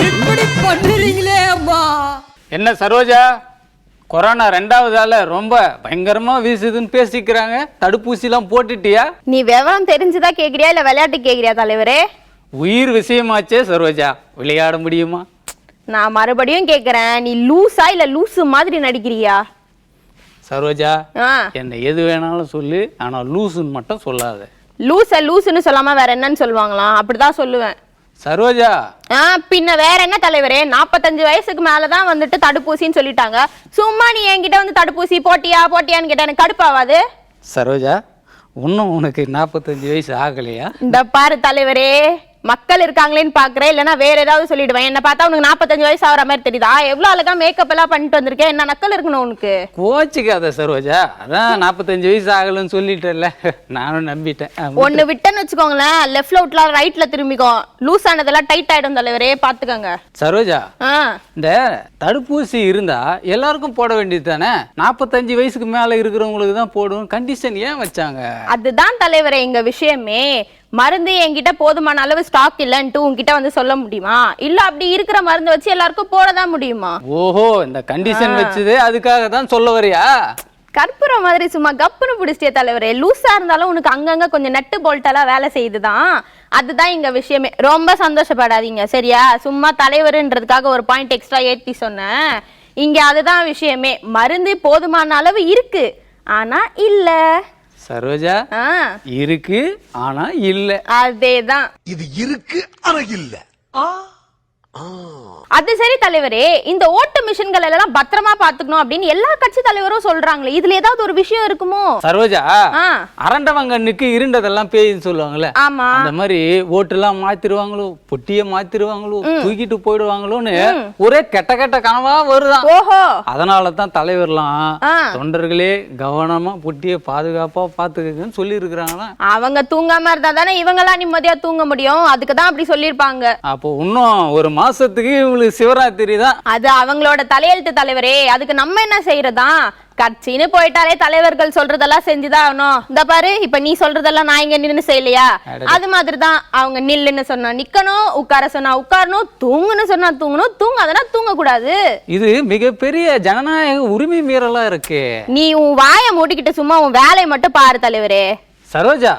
இப்படி பண்ணுறீங்களே அம்மா. என்ன சரோஜா, கொரோனா 2வது ஆள ரொம்ப பயங்கரமா வீசுதுன்னு பேசிக்கிறாங்க. தடுப்பூசிலாம் போட்டுட்டியா? நீ விவரம் தெரிஞ்சுதா கேக்குறியா இல்ல விளையாட்டு கேக்குறியா தலைவரே? உயிர் விஷயமாச்சே சரோஜா, விளையாட முடியுமா? நான் மறுபடியும் கேக்குறேன், நீ லூசா இல்ல லூசு மாதிரி நடிக்கிறியா? சரோஜா, என்ன எது வேணாலும் சொல்லு, ஆனா லூசுன்னு மட்டும் சொல்லாத. லூசுன்னு சொல்லாம வேற என்னன்னு சொல்லுவாங்களாம்? அப்படிதான் சொல்லுவேன். சரோஜா, பின்ன வேற என்ன தலைவரே? 45 வயசுக்கு மேலதான் வந்துட்டு தடுப்பூசின்னு சொல்லிட்டாங்க. சும்மா நீ என்கிட்ட வந்து தடுப்பூசி போட்டியான்னு கேட்டா எனக்கு கடுப்பாவாது? சரோஜா, இன்னும் உனக்கு 45 வயசு ஆகலையா? இந்த பாரு தலைவரே, மக்கள் இருக்காங்களேன்னு பாக்குறேன், இல்லைன்னா வேற ஏதாவது சொல்லிடுவேன். என்ன பார்த்தா உனக்கு 45 வயசு ஆகிற மாதிரி தெரியுதா? எவ்வளவு அழகா மேக்கப் எல்லாம் பண்ணிட்டு வந்திருக்கேன். என்ன நக்கல் இருக்கணும் உனக்கு? கோச்சிக்காத சரோஜா, அதான் 45 வயசு ஆகலன்னு சொல்லிட்டேன்ல, நானும் நம்பிட்டேன். ஒன்னு விட்டேன்னு வச்சுக்கோங்களேன், லெஃப்ட்ல விட்டா ரைட்ல திரும்பிக்கோ. லூஸ் ஆனதெல்லாம் டைட் ஆயிடும் தலைவரே, பாத்துக்கோங்க. சரோஜா, இந்த தடுப்பூசி இருந்தா எல்லாருக்கும் போட வேண்டியது தானே? 45 வயசுக்கு மேல இருக்கிறவங்களுக்கு தான் போடும் கண்டிஷன் ஏன் வச்சாங்க? அதுதான் தலைவரே எங்க விஷயமே. மருந்து என்கிட்ட போதுமான அளவு ஸ்டாக் இல்லன்ட்டு உங்ககிட்ட வந்து சொல்ல முடியுமா? இல்ல அப்படி இருக்கிற மருந்து வச்சு எல்லாருக்கும் போடதான் முடியுமா? ஓஹோ, இந்த கண்டிஷன் வச்சது அதுக்காக தான் சொல்ல வரியா? கற்பூர மாதிரி சும்மா கப்புன்னு பிடிச்சிட்டே தலைவரே. லூஸா இருந்தாலும் உனக்கு அங்கங்க கொஞ்சம் நட்டு போல்ட்டெல்லாம் வேலை செய்யுதுதான். அதுதான் எங்க விஷயமே. ரொம்ப சந்தோஷப்படாதீங்க சரியா? சும்மா தலைவருன்றதுக்காக ஒரு பாயிண்ட் எக்ஸ்ட்ரா ஏற்றி சொன்னேன். இங்க அதுதான் விஷயமே. மருந்து போதுமான அளவு இருக்கு, ஆனா இல்ல. சரோஜா, இருக்கு ஆனா இல்ல. அதேதான். இது இருக்கு ஆனா இல்ல. அது சரி தலைவரே, இந்த ஓட்டு மிஷின்கள் எல்லாம் பத்திரமா பாத்துக்கணும் அப்படின்னு எல்லா கட்சி தலைவரும் சொல்றாங்களே, இதுல ஏதாவது ஒரு விஷயம் இருக்குமோ? சரோஜா, அரண்டவங்கண்ணுக்கு இருண்டதெல்லாம் பேய்ன்னு சொல்லுவாங்கல்ல, ஆமா, அந்த மாதிரி ஓட்டு எல்லாம் மாத்திருவாங்களோ, பொட்டிய மாத்திருவாங்களோ, தூக்கிட்டு போயிடுவாங்களோன்னு ஒரே கெட்ட கெட்ட கனவா வருதான். ஓஹோ, அதனாலதான் தலைவர்லாம் தொண்டர்களே கவனமா பொட்டிய பாதுகாப்பா பாத்துக்கன்னு சொல்லி இருக்கிறாங்களா. அவங்க தூங்காம இருந்தா தானே இவங்கெல்லாம் நிம்மதியா தூங்க முடியும். அதுக்குதான் அப்படி சொல்லிருப்பாங்க. அப்போ இன்னும் ஒரு மாசத்துக்கு இவங்களுக்கு சிவராத்திரி தான். அது அவங்களோட தலையெழுத்து தலைவரே. அதுக்கு நம்ம என்ன செய்யறதா? கட்சின்னு போயிட்டாலே தலைவர்கள் சொல்றதெல்லாம் செஞ்சுதான் ஆகணும். இந்த பாரு, இப்ப நீ சொல்றதெல்லாம் நான் இங்க நின்னு செய்யலையா? அது மாதிரிதான். அவங்க நில்லுன்னு சொன்னா நிக்கணும், உட்கார சொன்னா உட்காரணும், தூங்குன்னு சொன்னா தூங்கணும், தூங்காதனா தூங்க கூடாது. இது மிகப்பெரிய ஜனநாயக உரிமை மீறலா இருக்கு. நீ உன் வாயை மூடிக்கிட்டு சும்மா உன் வேலையை மட்டும் பாரு தலைவரே. சரோஜா,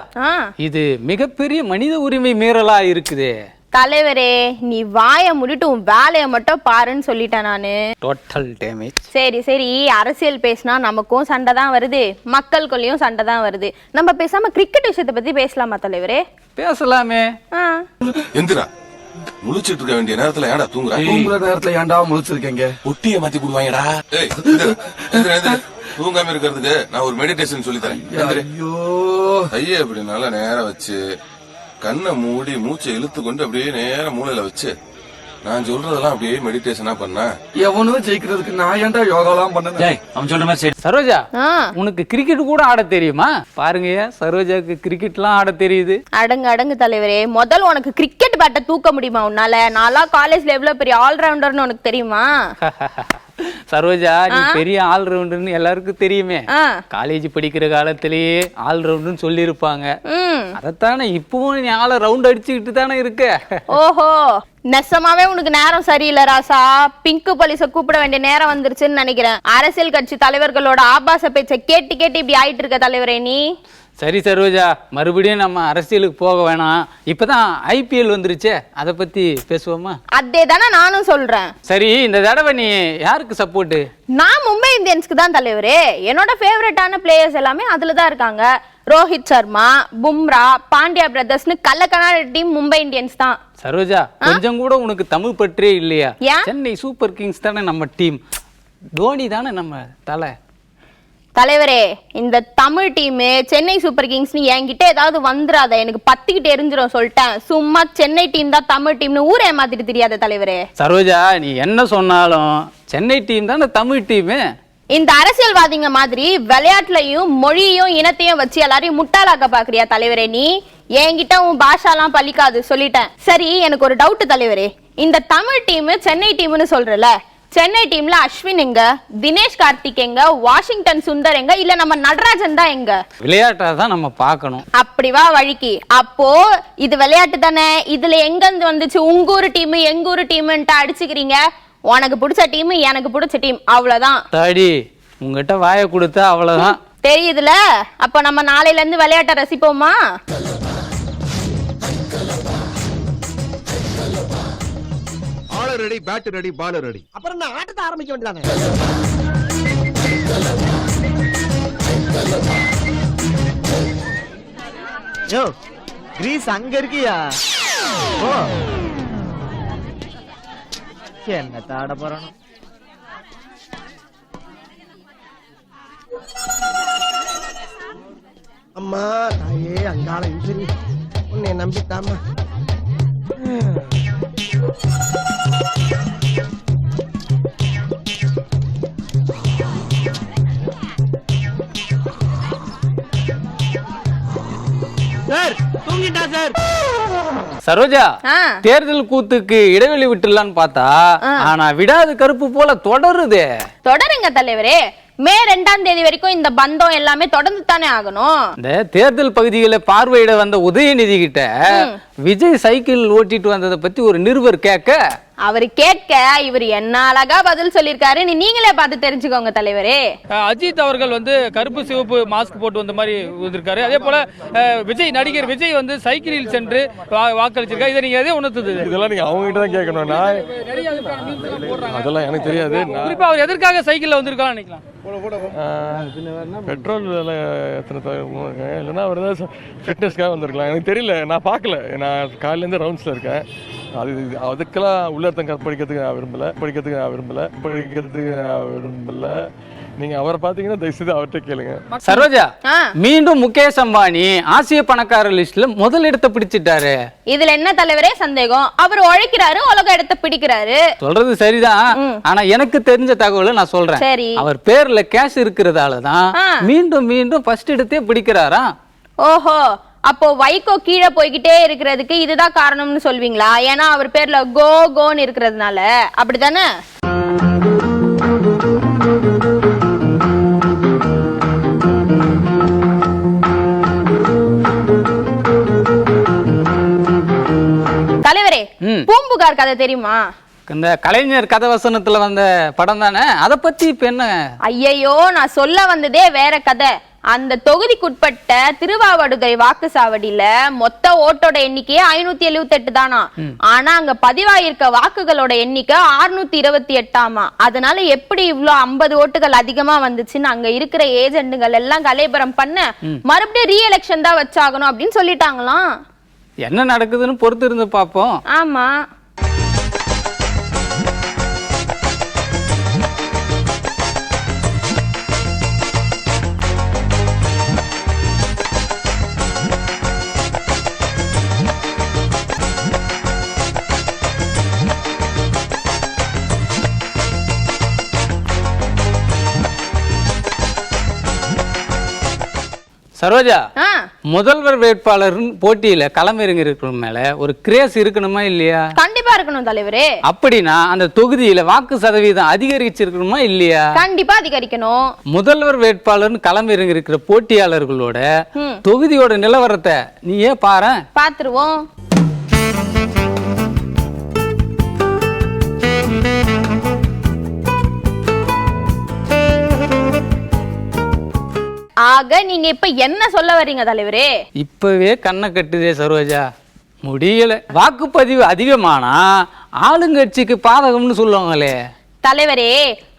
இது மிகப்பெரிய மனித உரிமை மீறலா இருக்குது. தலைவரே, நீ வாயை மூடிட்டு உன் வேலையை மட்டும் பாருன்னு சொல்லிட்டேன் நானு. Total damage. சரி சரி, அரசியல் பேசினா நமக்கும் சண்டை தான் வருது, மக்களுக்குள்ளயும் சண்டை தான் வருது. நம்ம பேசாம கிரிக்கெட் விஷயத்தை பத்தி பேசலாமா தலைவரே? பேசலாமே. எந்திரா, முழிச்சிட்டு இருக்க வேண்டிய நேரத்துல ஏன்டா தூங்குற? தூங்குற நேரத்துல ஏன்டா முழிச்சிருக்கீங்க? ஒட்டிய மாத்தி கொடுவாங்கடா. தூங்காம இருக்கிறதுக்கு நான் ஒரு மெடிடேஷன் சொல்லி தரேன். ஐயோ, கையை அப்படி நல்லா நேரம் வச்சு கண்ணை மூடி மூச்சை இழுத்து கொண்டு அப்படியே நேர மூளையில வச்சு நான் சொல்றதெல்லாம் அப்படியே மெடிடேஷனா பண்ண. எவனும் ஜெயிக்கிறதுக்கு நான் ஏன்டா யோகாலாம் பண்ணேன்? அவன் சொல்ற மாதிரி சரி. சரோஜா, உனக்கு கிரிக்கெட் கூட ஆட தெரியுமா? பாருங்க, சரோஜாக்கு கிரிக்கெட்லாம் ஆட தெரியுது. அடங்கு தலைவரே, முதல்ல உனக்கு கிரிக்கெட் பேட்டை தூக்க முடியுமா உன்னால? நான்லாம் காலேஜ்ல எவ்வளவு பெரிய ஆல்ரவுண்டர்னு உனக்கு தெரியுமா? சரோஜா, நீ பெரிய ஆல்ரவுண்டர்னு எல்லாருக்கும் தெரியுமே. காலேஜ் படிக்கிற காலத்திலேயே ஆல்ரவுண்டர்னு சொல்லி இருப்பாங்க. அதத்தானே இப்பவும் நீ ஆள ரவுண்ட் அடிச்சுக்கிட்டு தானே இருக்க. ஓஹோ, நெசமாவே உனக்கு நேரம் சரியில்லை ராசா. பிங்க் போலீஸ கூப்பிட வேண்டிய நேரம் வந்துருச்சுன்னு நினைக்கிறேன். அரசியல் கட்சி தலைவர்களோட ஆபாச பேச்சை கேட்டு கேட்டு இப்படி ஆயிட்டு இருக்க தலைவரே நீ. சரி சரோஜா, மறுபடியும் நம்ம அரசியலுக்கு போக வேணாம். இப்பதான் IPL வந்துருச்சே, அதை பத்தி பேசுவோமா? அதே தானே நானும் சொல்றேன். சரி, இந்த தடவை நீ யாருக்கு சப்போர்ட்? நான் மும்பை இந்தியன்ஸ்க்கு தான் தலைவரே. என்னோட ஃபேவரட்டான பிளேயர்ஸ் எல்லாமே அதுல தான் இருக்காங்க. ரோஹித் சர்மா, பும்ரா, பாண்டியா பிரதர்ஸ்னு கள்ளக்கனாட டீம் மும்பை இந்தியன்ஸ் தான். சரோஜா, கொஞ்சம் கூட உனக்கு தமிழ் பற்றே இல்லையா? சென்னை சூப்பர் கிங்ஸ் தானே நம்ம டீம், தோனி தானே நம்ம தலை. தலைவரே, இந்த Tamil team Chennai super Kings என்கிட்ட ஏதாவது வந்துடாத, எனக்கு பத்திக்கிட்டு எரிஞ்சிரும் சொல்லிட்டேன். சும்மா சென்னை டீம் தான் தமிழ் டீம்னு ஊரே மாத்திட்டு தெரியாத தலைவரே. சரோஜா, நீ என்ன சொன்னாலும் சென்னை டீம் தானே தமிழ் டீம். இந்த அரசியல்வாதிங்க மாதிரி விளையாட்டுலயும் மொழியையும் இனத்தையும் வச்சு எல்லாரையும் முட்டாளாக்க பாக்குறியா தலைவரே நீ? என்கிட்ட உன் பாஷாலாம் பலிக்காது சொல்லிட்டேன். சரி, எனக்கு ஒரு டவுட் தலைவரே. இந்த தமிழ் டீம் சென்னை டீம்னு சொல்றல, சென்னை டீம்ல அஸ்வின் எங்க, தினேஷ் கார்த்திக் எங்க, வாஷிங்டன் சுந்தர் எங்க, இல்ல நம்ம நடராஜன் தான் எங்க? விளையாட்டை தான் நம்ம பார்க்கணும். அப்படி வா வழிக்கு. அப்போ இது விளையாட்டு தானே, இதுல எங்க இருந்து வந்துச்சு உங்கூரு டீம் எங்கூரு டீம்ன்ட்டு அடிச்சுக்கிறீங்க? உனக்கு பிடிச்ச டீம் எனக்கு பிடிச்ச டீம், அவ்வளவுதான். தாடி உங்ககிட்ட வாயை கொடுத்தா அவ்வளவுதான். தெரியுதுல? அப்ப நம்ம நாளையில இருந்து விளையாட்டை ரசிப்போமா? ரெடி, பேட் ரெடி, பால் ரெடி. அப்புறம் நான் ஆட்டத்தை ஆரம்பிக்க வேண்டியதானே? யோ, கிரீஸ் அங்க இருக்கியா? ஓ, என்ன தாட போறானோ? அம்மா தாயே அங்காள ஈஸ்வரி, உன்னை நம்பித்தாமா. சார் தூங்கிட்டா சார். சரோஜா, தேர்தல் கூத்துக்கு இடைவெளி விட்டுலான்னு பார்த்தா ஆனா விடாது கருப்பு போல தொடருதே. தொடருங்க தலைவரே. மே 2ஆம் தேதி வரைக்கும் இந்த பந்தம் எல்லாமே தொடர்ந்து தானே ஆகணும். இந்த தேர்தல் பகுதிகளை பார்வையிட வந்த உதயநிதி கிட்ட விஜய் சைக்கிள் ஓட்டிட்டு வந்ததை பத்தி ஒரு நிருபர் கேட்க, அவரு கேட்க இவர் என்ன அழகா பதில் சொல்லிருக்காரு, நீங்களே பார்த்து தெரிஞ்சுக்கோங்க தலைவரே. அஜித் அவர்கள் வந்து கருப்பு சிவப்பு மாஸ்க் போட்டு வந்த மாதிரி வந்திருக்காரு. அதே போல விஜய் நடிகர் விஜய் வந்து சைக்கிளில் சென்று வாக்களிச்சிருக்காரு. இதை நீங்க எதே உணர்த்துது? இதெல்லாம் நீங்க அவங்க கிட்ட தான் கேட்கணும். அதெல்லாம் எனக்கு தெரியாது. குறிப்பா அவர் எதற்காக சைக்கிள்ல வந்திருக்கான்னு நினைக்கலாம். பெட்ரோல் விலை எத்தனை இல்லைன்னா அவர் ஏதாவது ஃபிட்னஸ்க்காக வந்திருக்கலாம். எனக்கு தெரியல, நான் பார்க்கல. நான் காலையிலேருந்து ரவுண்ட்ஸில் இருக்கேன். அதுக்கெல்லாம் உள்ளர்த்தம் படிக்கிறதுக்கு நான் விரும்பல. நீங்க அவரை பாத்தீங்கன்னா தயவுசெய்து அவர்கிட்ட கேளுங்க. சரோஜா, மீண்டும் முகேஷ் அம்பானி ஆசிய பணக்கார லிஸ்ட்ல முதல் இடத்தை பிடிச்சிட்டாரு. இதுல என்ன தலைவரே சந்தேகம்? அவர் உழைக்கிறாரு, உலக இடத்தை பிடிக்கிறாரு. சொல்றது சரிதான். ஆனா எனக்கு தெரிஞ்ச தகவலை நான் சொல்றேன். அவர் பேர்ல கேஷ் இருக்கிறதாலதான் மீண்டும் மீண்டும் ஃபர்ஸ்ட் இடத்தையே பிடிக்கிறாரா? ஓஹோ, அப்போ வைகோ கீழே போய்கிட்டே இருக்கிறதுக்கு இதுதான் காரணம்னு சொல்வீங்களா? ஏன்னா அவர் பேர்ல கோ கோன்னு இருக்கிறதுனால, அப்படித்தானே? தலைவரே, பூம்புகார் கதை தெரியுமா? இந்த கலைஞர் கதவசனத்துல வந்த படம் தானே, அத பத்தி இப்ப என்ன? ஐயையோ, நான் சொல்ல வந்ததே வேற கதை. அந்த தொகுதிக்குட்பட்ட திருவாவடுதுறை வாக்கு சாவடியில மொத்த ஓட்டோட எண்ணிக்கை 578 தானா. ஆனா அங்க பதிவாயிருக்க வாக்குகளோட எண்ணிக்கை 628. அதனால எப்படி இவ்ளோ 50 ஓட்டுகள் அதிகமா வந்துச்சுன்னு அங்க இருக்கிற ஏஜென்ட்டுகள் எல்லாம் கலைபரம் பண்ண மறுபடியும் ரீ எலெக்ஷன் தான் வச்சாகணும் அப்படின்னு சொல்லிட்டாங்களாம். என்ன நடக்குதுன்னு பொறுத்து இருந்து பாப்போம். ஆமா. சரோஜா, முதல்வர் வேட்பாளர் போட்டியில களமிறங்க மேல ஒரு கிரேஸ் இருக்கணுமா இல்லையா? கண்டிப்பா இருக்கணும் தலைவரே. அப்படின்னா அந்த தொகுதியில வாக்கு சதவீதம் அதிகரிச்சிருக்கணுமா இல்லையா? கண்டிப்பா அதிகரிக்கணும். முதல்வர் வேட்பாளர் களமிறங்க இருக்கிற போட்டியாளர்களோட தொகுதியோட நிலவரத்தை நீயே பாரு. பாத்துருவோம். ஆக நீங்க இப்ப என்ன சொல்ல வர்றீங்க தலைவரே? இப்பவே கண்ணை கட்டுதே சரோஜா, முடியல. வாக்குப்பதிவு அதிகமானா ஆளுங்கட்சிக்கு பாதகம்னு சொல்லுவாங்களே தலைவரே.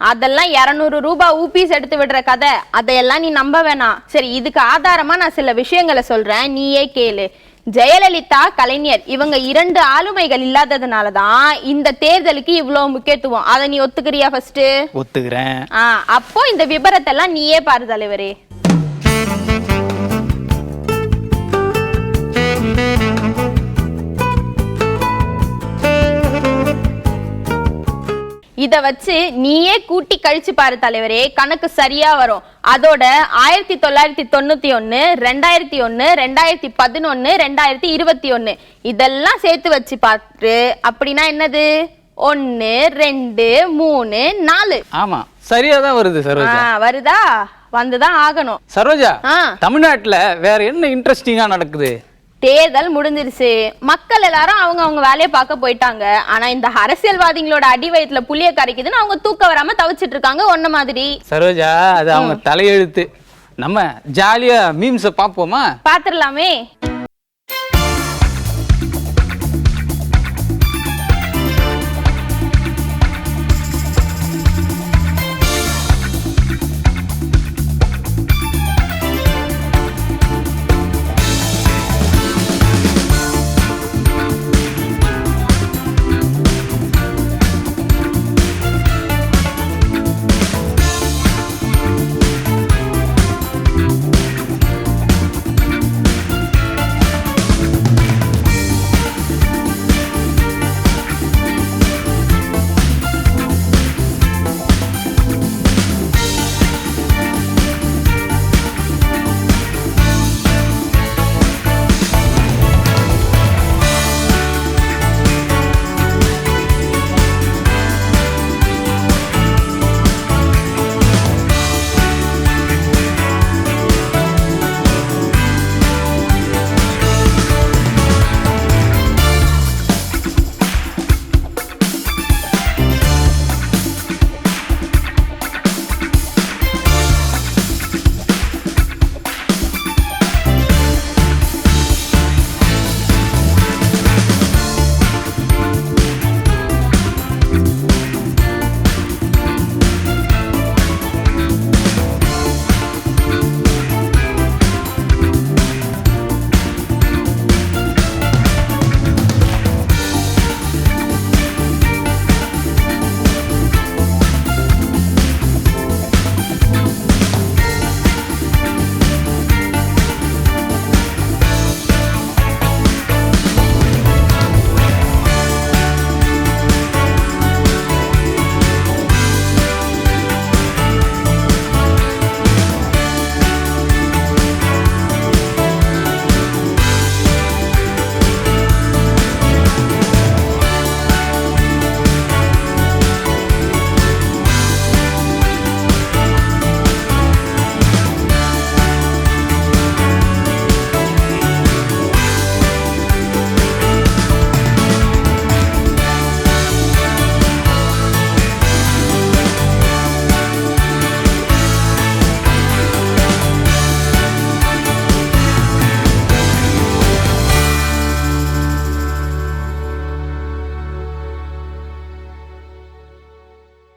அதெல்லாம் 200 ரூபாய் ஊபிஸ் எடுத்து விடுற கதை, அதையெல்லாம் நீ நம்ப வேணாம். சரி, இதுக்கு ஆதாரமா நான் சில விஷயங்களை சொல்றேன், நீயே கேளு. ஜெயலலிதா, கலைஞர் இவங்க 2 ஆளுமைகள் இல்லாததுனாலதான் இந்த தேர்தலுக்கு இவ்வளவு முக்கியத்துவம். அதை நீ ஒத்துக்கிறியா? ஃபர்ஸ்ட் ஒத்துக்கிறேன். அப்போ இந்த விபரத்தை எல்லாம் நீயே பாரு தலைவரே. இத வச்சு நீயே கூட்டி கழிச்சு பாரு தலைவரே, கணக்கு சரியா வரும். அதோட 1991, 2001, 2011, 2021 இதெல்லாம் சேர்த்து வச்சு பாரு. அப்படின்னா என்னது? 1 2 3 4. ஆமா சரியா தான் வருது சரோஜா. வருதா? வந்துதான் ஆகணும். சரோஜா, தமிழ்நாட்டுல வேற என்ன இன்ட்ரெஸ்டிங்கா நடக்குது? தேர்தல் முடிஞ்சிருச்சு, மக்கள் எல்லாரும் அவங்க வேலையை பார்க்க போயிட்டாங்க. ஆனா இந்த அரசியல்வாதிகளோட அடி வயிற்றுல புளிய கரைக்குதுன்னு அவங்க தூக்க வராம தவிச்சிட்டு இருக்காங்க ஒன்ன மாதிரி. சரோஜா, அது அவங்க தலையெழுத்து. நம்ம ஜாலியா மீம்ஸ பாப்போமா? பாத்துடலாமே.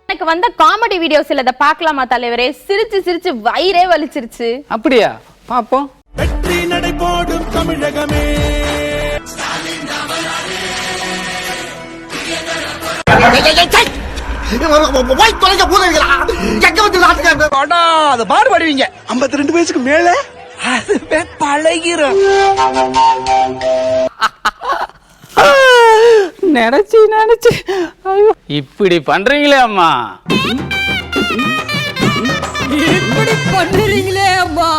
எனக்கு வந்த காமெடி வீடியோஸ் இல்ல, பார்க்கலாமா தலைவரே? சிரிச்சு சிரிச்சு வயிறே வலிச்சிருச்சு. அப்படியா? பாப்போம். வெற்றி நடை போடும் தமிழகமே, பாடுபடுவீங்க 52 வயசுக்கு மேல அதுவே பழகிறோம். நினைச்சு இப்படி பண்றீங்களே அம்மா, இப்படி பண்ணுறீங்களே அம்மா.